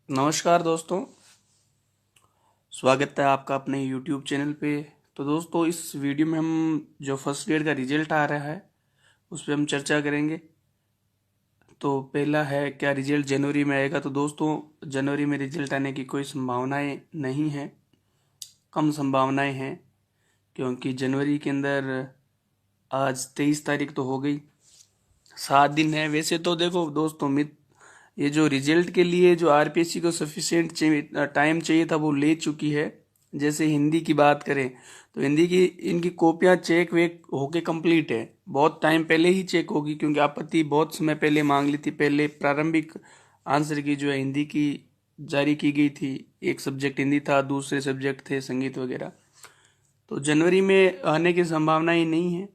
नमस्कार दोस्तों, स्वागत है आपका अपने YouTube चैनल पे। तो दोस्तों, इस वीडियो में हम जो फर्स्ट ग्रेड का रिजल्ट आ रहा है उस पर हम चर्चा करेंगे। तो पहला है, क्या रिजल्ट जनवरी में आएगा? तो दोस्तों, जनवरी में रिजल्ट आने की कोई संभावनाएं नहीं है, कम संभावनाएं हैं, क्योंकि जनवरी के अंदर आज 23 तारीख तो हो गई, 7 दिन है। वैसे तो देखो दोस्तों, ये जो रिजल्ट के लिए जो आरपीएससी को सफिशिएंट टाइम चाहिए था वो ले चुकी है। जैसे हिंदी की बात करें तो हिंदी की इनकी कॉपियां चेक वेक होके कंप्लीट है, बहुत टाइम पहले ही चेक होगी, क्योंकि आपत्ति बहुत समय पहले मांग ली थी। पहले प्रारंभिक आंसर की जो है हिंदी की जारी की गई थी, एक सब्जेक्ट हिंदी था, दूसरे सब्जेक्ट थे संगीत वगैरह। तो जनवरी में आने की संभावना ही नहीं है।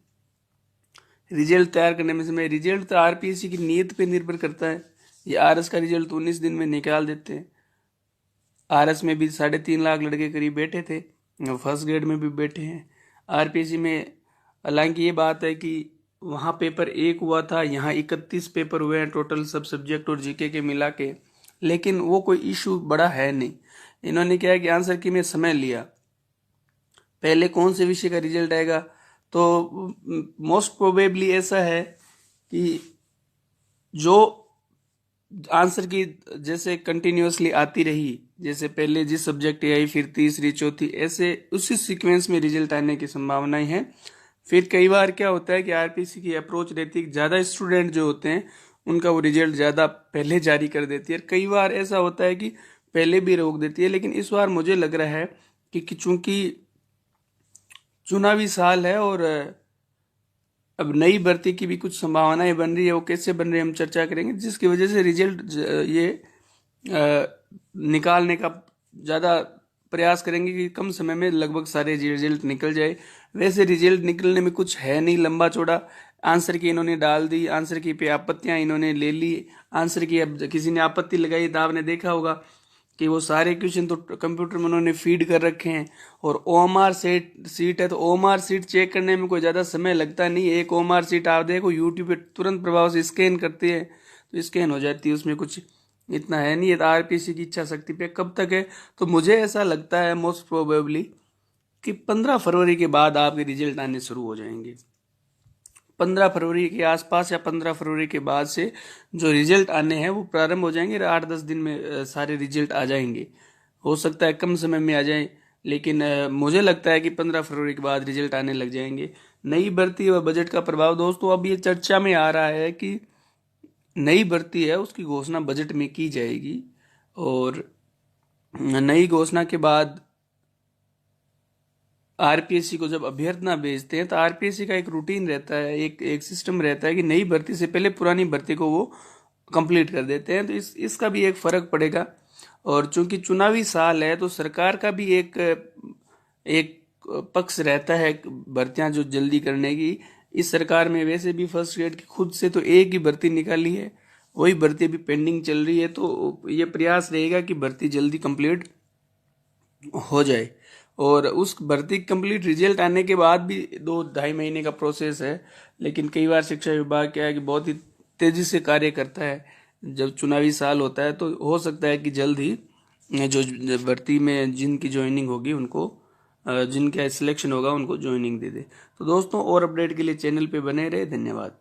रिजल्ट तैयार करने में समय, रिजल्ट तो आरपीएससी की नीयत पे निर्भर करता है। ये आरएस का रिजल्ट 19 दिन में निकाल देते हैं। आरएस में भी 3.5 लाख लड़के करीब बैठे थे, फर्स्ट ग्रेड में भी बैठे हैं। आरपीएससी में हालांकि ये बात है कि वहाँ पेपर एक हुआ था, यहाँ 31 पेपर हुए हैं टोटल, सब सब्जेक्ट और जीके के मिला के, लेकिन वो कोई इशू बड़ा है नहीं। इन्होंने क्या है कि आंसर की में समय लिया, पहले कौन से विषय का रिजल्ट आएगा। तो मोस्ट प्रोबेबली ऐसा है कि जो आंसर की जैसे कंटिन्यूअसली आती रही, जैसे पहले जिस सब्जेक्ट आई फिर तीसरी चौथी, ऐसे उसी सीक्वेंस में रिजल्ट आने की संभावनाएं हैं। फिर कई बार क्या होता है कि आरपीसी की अप्रोच रहती है, ज़्यादा स्टूडेंट जो होते हैं उनका वो रिजल्ट ज़्यादा पहले जारी कर देती है। कई बार ऐसा होता है कि पहले भी रोक देती है, लेकिन इस बार मुझे लग रहा है कि चूंकि चुनावी साल है और अब नई भर्ती की भी कुछ संभावनाएं बन रही है, वो कैसे बन रही है हम चर्चा करेंगे, जिसकी वजह से रिजल्ट ये निकालने का ज़्यादा प्रयास करेंगे कि कम समय में लगभग सारे रिजल्ट निकल जाए। वैसे रिजल्ट निकलने में कुछ है नहीं लंबा चौड़ा, आंसर की इन्होंने डाल दी, आंसर की पे आपत्तियां इन्होंने ले ली, आंसर की अब किसी ने आपत्ति लगाई तो आपने देखा होगा कि वो सारे क्वेश्चन तो कंप्यूटर में उन्होंने फीड कर रखे हैं। और ओएमआर सीट है, तो ओएमआर सीट चेक करने में कोई ज़्यादा समय लगता नहीं। एक ओएमआर सीट आप देखो यूट्यूब पे तुरंत प्रभाव से स्कैन करते हैं तो स्कैन हो जाती है, उसमें कुछ इतना है नहीं। है आरपीसी की इच्छा शक्ति पे कब तक है, तो मुझे ऐसा लगता है मोस्ट प्रोबेबली कि 15 फरवरी के बाद आपके रिजल्ट आने शुरू हो जाएंगे। 15 फरवरी के आसपास या 15 फरवरी के बाद से जो रिजल्ट आने हैं वो प्रारंभ हो जाएंगे। 8-10 दिन में सारे रिजल्ट आ जाएंगे। हो सकता है कम समय में आ जाए, लेकिन मुझे लगता है कि 15 फरवरी के बाद रिजल्ट आने लग जाएंगे। नई भर्ती व बजट का प्रभाव, दोस्तों अब ये चर्चा में आ रहा है कि नई भर्ती है उसकी घोषणा बजट में की जाएगी, और नई घोषणा के बाद आरपीएससी को जब अभ्यर्थना भेजते हैं तो आरपीएससी का एक रूटीन रहता है, एक सिस्टम रहता है कि नई भर्ती से पहले पुरानी भर्ती को वो कंप्लीट कर देते हैं। तो इसका भी एक फर्क पड़ेगा। और चूंकि चुनावी साल है तो सरकार का भी एक पक्ष रहता है भर्तियां जो जल्दी करने की। इस सरकार में वैसे भी फर्स्ट ग्रेड की खुद से तो एक ही भर्ती निकाली है, वही भर्ती अभी पेंडिंग चल रही है। तो ये प्रयास रहेगा कि भर्ती जल्दी कंप्लीट हो जाए। और उस भर्ती कंप्लीट रिजल्ट आने के बाद भी 2-2.5 महीने का प्रोसेस है, लेकिन कई बार शिक्षा विभाग क्या है कि बहुत ही तेजी से कार्य करता है जब चुनावी साल होता है। तो हो सकता है कि जल्द ही जो भर्ती में जिनकी ज्वाइनिंग होगी उनको, जिनका सिलेक्शन होगा उनको ज्वाइनिंग दे दे। तो दोस्तों, और अपडेट के लिए चैनल पे बने रहे। धन्यवाद।